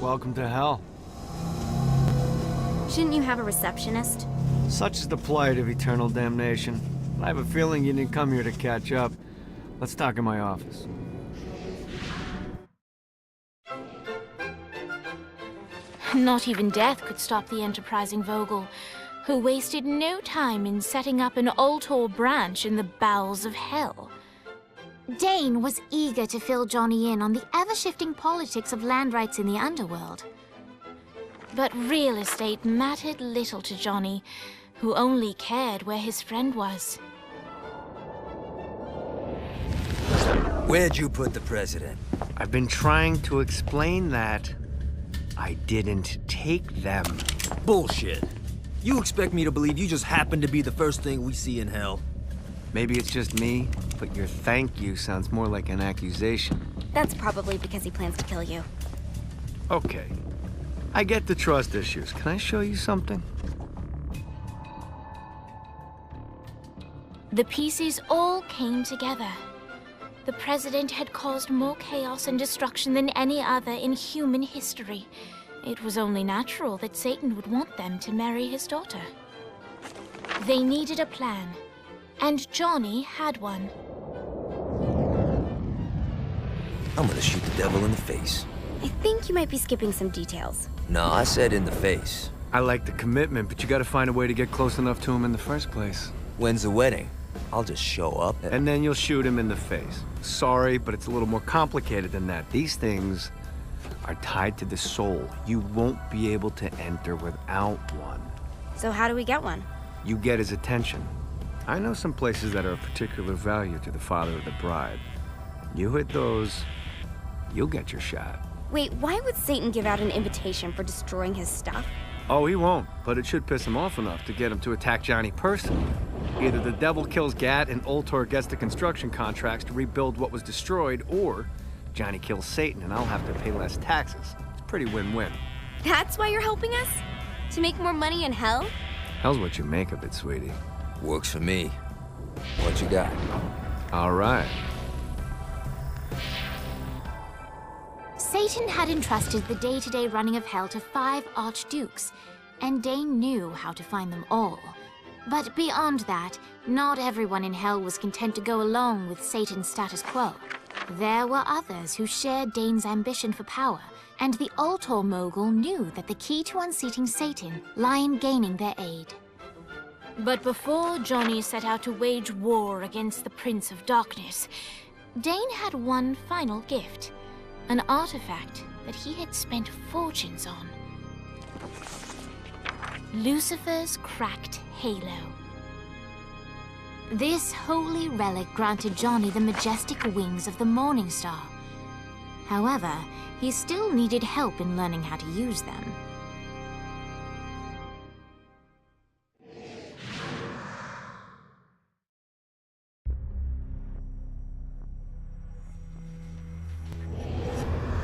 Welcome to hell. Shouldn't you have a receptionist? Such is the plight of eternal damnation. I have a feeling you didn't come here to catch up. Let's talk in my office. Not even death could stop the enterprising Vogel, who wasted no time in setting up an Ultor branch in the bowels of hell. Dane was eager to fill Johnny in on the ever-shifting politics of land rights in the underworld. But real estate mattered little to Johnny, who only cared where his friend was. Where'd you put the president? I've been trying to explain that. I didn't take them. Bullshit. You expect me to believe you just happened to be the first thing we see in hell? Maybe it's just me, but your thank you sounds more like an accusation. That's probably because he plans to kill you. Okay. I get the trust issues. Can I show you something? The pieces all came together. The president had caused more chaos and destruction than any other in human history. It was only natural that Satan would want them to marry his daughter. They needed a plan, and Johnny had one. I'm gonna shoot the devil in the face. I think you might be skipping some details. No, I said in the face. I like the commitment, but you gotta find a way to get close enough to him in the first place. When's the wedding? I'll just show up And then you'll shoot him in the face. Sorry, but it's a little more complicated than that. These things are tied to the soul. You won't be able to enter without one. So how do we get one? You get his attention. I know some places that are of particular value to the father of the bride. You hit those, you'll get your shot. Wait, why would Satan give out an invitation for destroying his stuff? Oh, he won't, but it should piss him off enough to get him to attack Johnny personally. Either the devil kills Gat and Ultor gets the construction contracts to rebuild what was destroyed, or Johnny kills Satan and I'll have to pay less taxes. It's pretty win-win. That's why you're helping us? To make more money in hell? Hell's what you make of it, sweetie. Works for me. What you got? All right. Satan had entrusted the day-to-day running of hell to 5 archdukes, and Dane knew how to find them all. But beyond that, not everyone in hell was content to go along with Satan's status quo. There were others who shared Dane's ambition for power, and the Ultor mogul knew that the key to unseating Satan lay in gaining their aid. But before Johnny set out to wage war against the Prince of Darkness, Dane had one final gift, an artifact that he had spent fortunes on. Lucifer's cracked halo. This holy relic granted Johnny the majestic wings of the Morning Star. However, he still needed help in learning how to use them.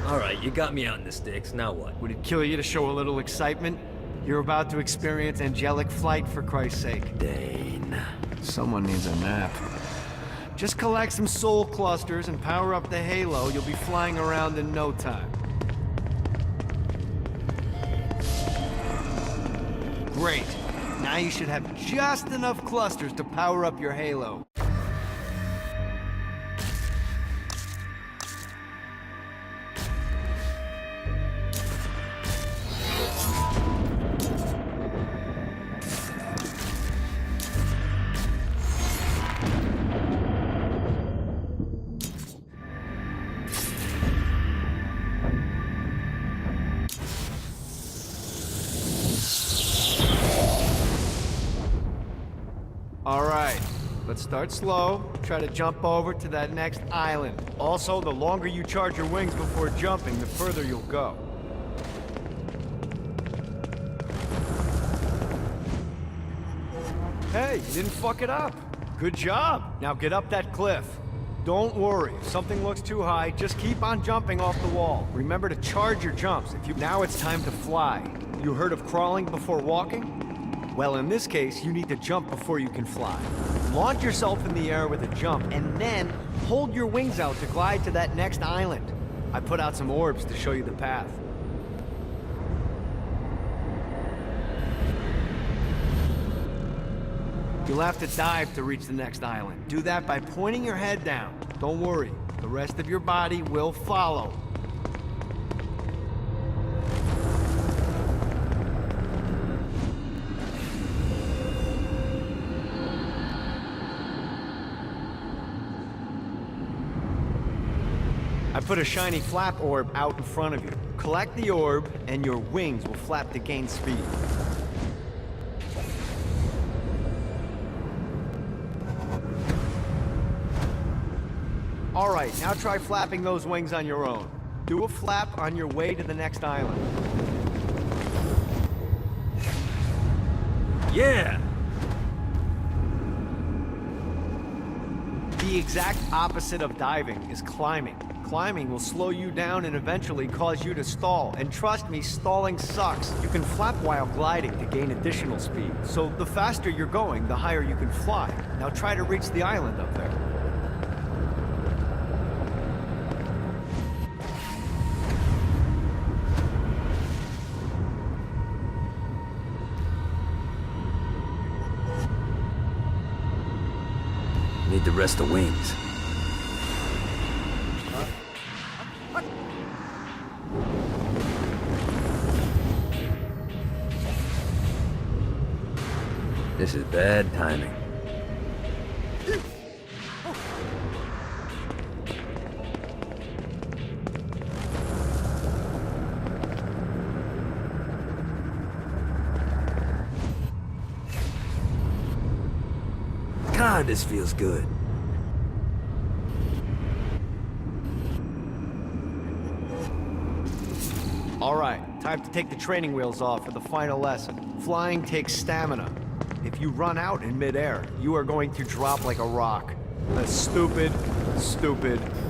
All right, you got me out in the sticks. Now what? Would it kill you to show a little excitement? You're about to experience angelic flight, for Christ's sake. Dane. Someone needs a nap. Just collect some soul clusters and power up the halo. You'll be flying around in no time. Great. Now you should have just enough clusters to power up your halo. All right, let's start slow. Try to jump over to that next island. Also, the longer you charge your wings before jumping, the further you'll go. Hey, you didn't fuck it up. Good job. Now get up that cliff. Don't worry, if something looks too high, just keep on jumping off the wall. Remember to charge your jumps. Now it's time to fly. You heard of crawling before walking? Well, in this case, you need to jump before you can fly. Launch yourself in the air with a jump, and then hold your wings out to glide to that next island. I put out some orbs to show you the path. You'll have to dive to reach the next island. Do that by pointing your head down. Don't worry, the rest of your body will follow. I put a shiny flap orb out in front of you. Collect the orb, and your wings will flap to gain speed. All right, now try flapping those wings on your own. Do a flap on your way to the next island. Yeah! The exact opposite of diving is climbing. Climbing will slow you down and eventually cause you to stall. And trust me, stalling sucks. You can flap while gliding to gain additional speed. So the faster you're going, the higher you can fly. Now try to reach the island up there. Need to rest the wings. This is bad timing. God, this feels good. All right, time to take the training wheels off for the final lesson. Flying takes stamina. If you run out in midair, you are going to drop like a rock. A stupid,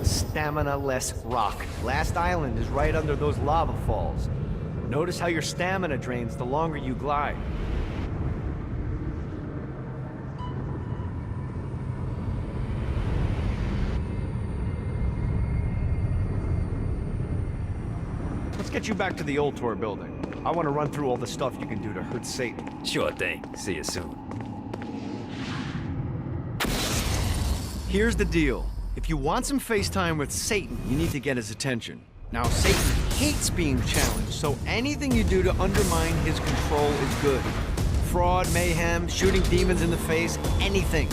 stamina-less rock. Last island is right under those lava falls. Notice how your stamina drains the longer you glide. Let's get you back to the old tour building. I want to run through all the stuff you can do to hurt Satan. Sure thing. See you soon. Here's the deal. If you want some FaceTime with Satan, you need to get his attention. Now, Satan hates being challenged, so anything you do to undermine his control is good. Fraud, mayhem, shooting demons in the face, anything.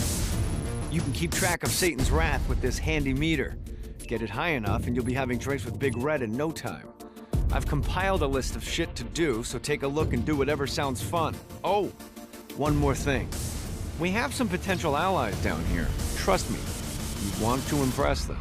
You can keep track of Satan's wrath with this handy meter. Get it high enough and you'll be having drinks with Big Red in no time. I've compiled a list of shit to do, so take a look and do whatever sounds fun. Oh, one more thing. We have some potential allies down here. Trust me, you want to impress them.